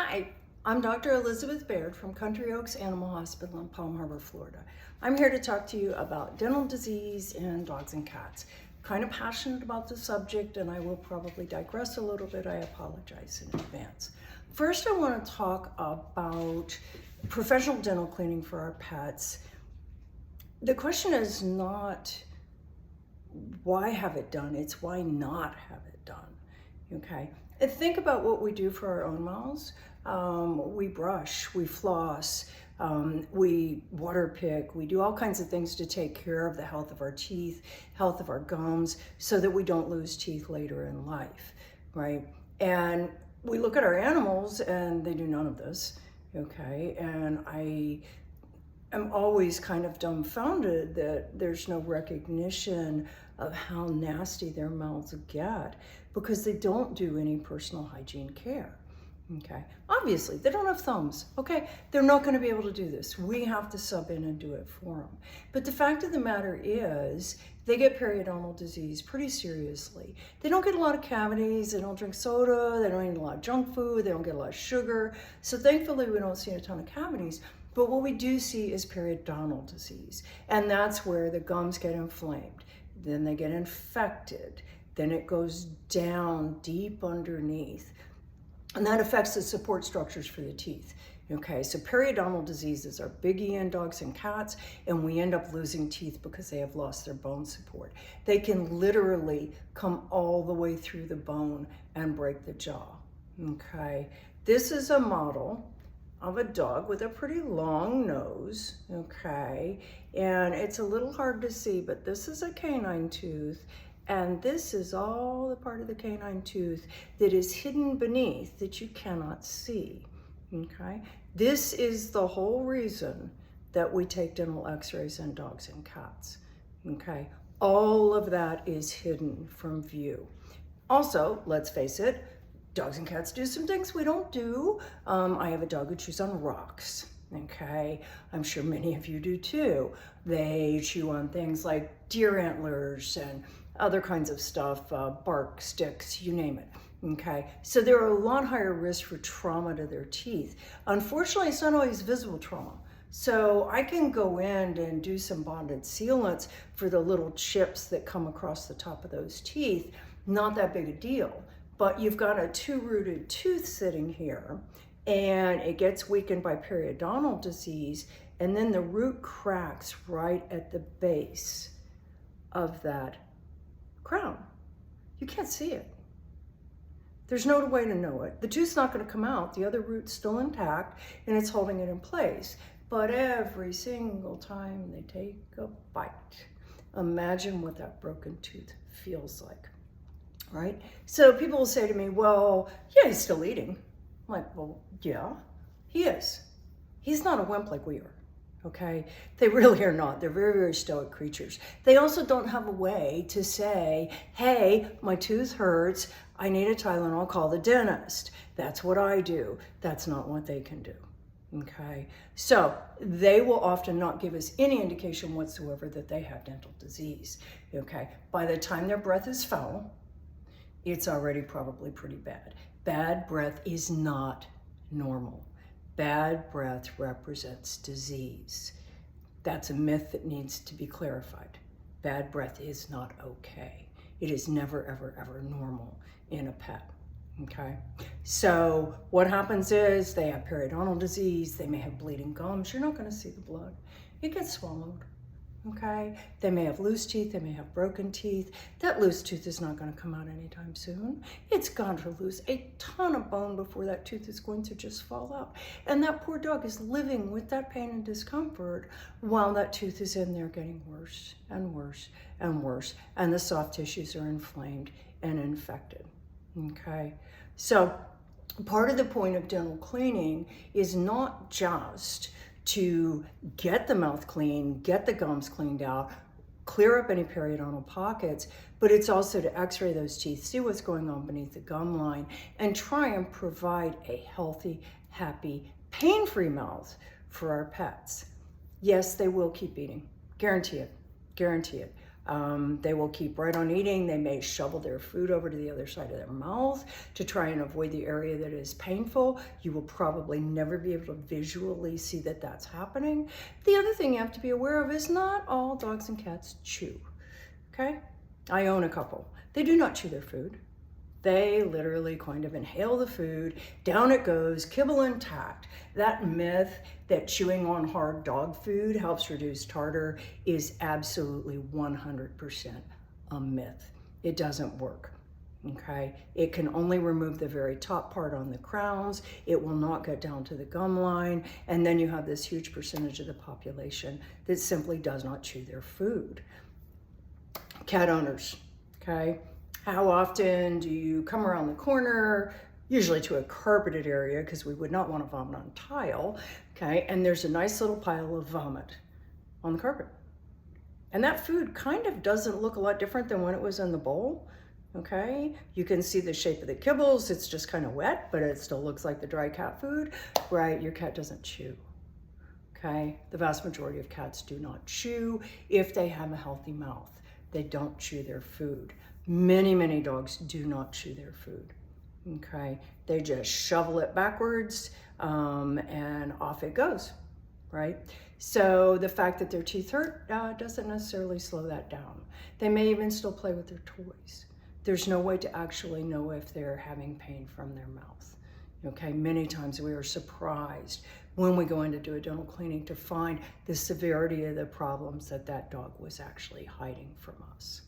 Hi, I'm Dr. Elizabeth Baird from Country Oaks Animal Hospital in Palm Harbor, Florida. I'm here to talk to you about dental disease in dogs and cats. Kind of passionate about the subject, and I will probably digress a little bit. I apologize in advance. First, I want to talk about professional dental cleaning for our pets. The question is not why have it done, it's why not have it done, okay? And think about what we do for our own mouths. We brush, we floss, we water pick, we do all kinds of things to take care of the health of our teeth, health of our gums, so that we don't lose teeth later in life, right? And we look at our animals and they do none of this, okay? And I'm always kind of dumbfounded that there's no recognition of how nasty their mouths get because they don't do any personal hygiene care. Okay, obviously they don't have thumbs. Okay, they're not going to be able to do this. We have to sub in and do it for them. But the fact of the matter is they get periodontal disease pretty seriously. They don't get a lot of cavities, they don't drink soda, they don't eat a lot of junk food, they don't get a lot of sugar. So thankfully we don't see a ton of cavities. But what we do see is periodontal disease, and that's where the gums get inflamed. Then they get infected. Then it goes down deep underneath, and that affects the support structures for the teeth. Okay, so periodontal diseases are biggie in dogs and cats, and we end up losing teeth because they have lost their bone support. They can literally come all the way through the bone and break the jaw. Okay, this is a model of a dog with a pretty long nose, okay? And it's a little hard to see, but this is a canine tooth, and this is all the part of the canine tooth that is hidden beneath that you cannot see, okay? This is the whole reason that we take dental x-rays in dogs and cats, okay? All of that is hidden from view. Also, let's face it, dogs and cats do some things we don't do. I have a dog who chews on rocks, okay? I'm sure many of you do too. They chew on things like deer antlers and other kinds of stuff, bark, sticks, you name it, okay? So they're a lot higher risk for trauma to their teeth. Unfortunately, it's not always visible trauma. So I can go in and do some bonded sealants for the little chips that come across the top of those teeth. Not that big a deal. But you've got a two-rooted tooth sitting here, and it gets weakened by periodontal disease, and then the root cracks right at the base of that crown. You can't see it. There's no way to know it. The tooth's not going to come out. The other root's still intact, and it's holding it in place. But every single time they take a bite, imagine what that broken tooth feels like. Right? So people will say to me, well, yeah, he's still eating. I'm like, well, yeah, he is. He's not a wimp like we are, okay? They really are not. They're very, very stoic creatures. They also don't have a way to say, hey, my tooth hurts, I need a Tylenol, call the dentist. That's what I do. That's not what they can do, okay? So they will often not give us any indication whatsoever that they have dental disease, okay? By the time their breath is foul, it's already probably pretty bad. Bad breath is not normal. Bad breath represents disease. That's a myth that needs to be clarified. Bad breath is not okay. It is never, ever, ever normal in a pet, okay? So what happens is they have periodontal disease, they may have bleeding gums. You're not gonna see the blood. It gets swallowed. Okay, they may have loose teeth, they may have broken teeth. That loose tooth is not going to come out anytime soon. It's going to lose a ton of bone before that tooth is going to just fall out. And that poor dog is living with that pain and discomfort while that tooth is in there getting worse and worse and worse. And the soft tissues are inflamed and infected. Okay, so part of the point of dental cleaning is not just to get the mouth clean, get the gums cleaned out, clear up any periodontal pockets, but it's also to x-ray those teeth, see what's going on beneath the gum line, and try and provide a healthy, happy, pain-free mouth for our pets. Yes, they will keep eating. Guarantee it. Guarantee it. They will keep right on eating. They may shovel their food over to the other side of their mouth to try and avoid the area that is painful. You will probably never be able to visually see that that's happening. The other thing you have to be aware of is not all dogs and cats chew, okay? I own a couple. They do not chew their food. They literally kind of inhale the food, down it goes, kibble intact. That myth that chewing on hard dog food helps reduce tartar is absolutely 100% a myth. It doesn't work, okay? It can only remove the very top part on the crowns. It will not get down to the gum line. And then you have this huge percentage of the population that simply does not chew their food. Cat owners, okay? How often do you come around the corner, usually to a carpeted area because we would not want to vomit on tile, okay? And there's a nice little pile of vomit on the carpet. And that food kind of doesn't look a lot different than when it was in the bowl, okay? You can see the shape of the kibbles. It's just kind of wet, but it still looks like the dry cat food, right? Your cat doesn't chew, okay? The vast majority of cats do not chew if they have a healthy mouth. They don't chew their food. Many dogs do not chew their food, okay? They just shovel it backwards and off it goes, right? So the fact that their teeth hurt doesn't necessarily slow that down. They may even still play with their toys. There's no way to actually know if they're having pain from their mouth, okay? Many times we are surprised when we go in to do a dental cleaning to find the severity of the problems that that dog was actually hiding from us.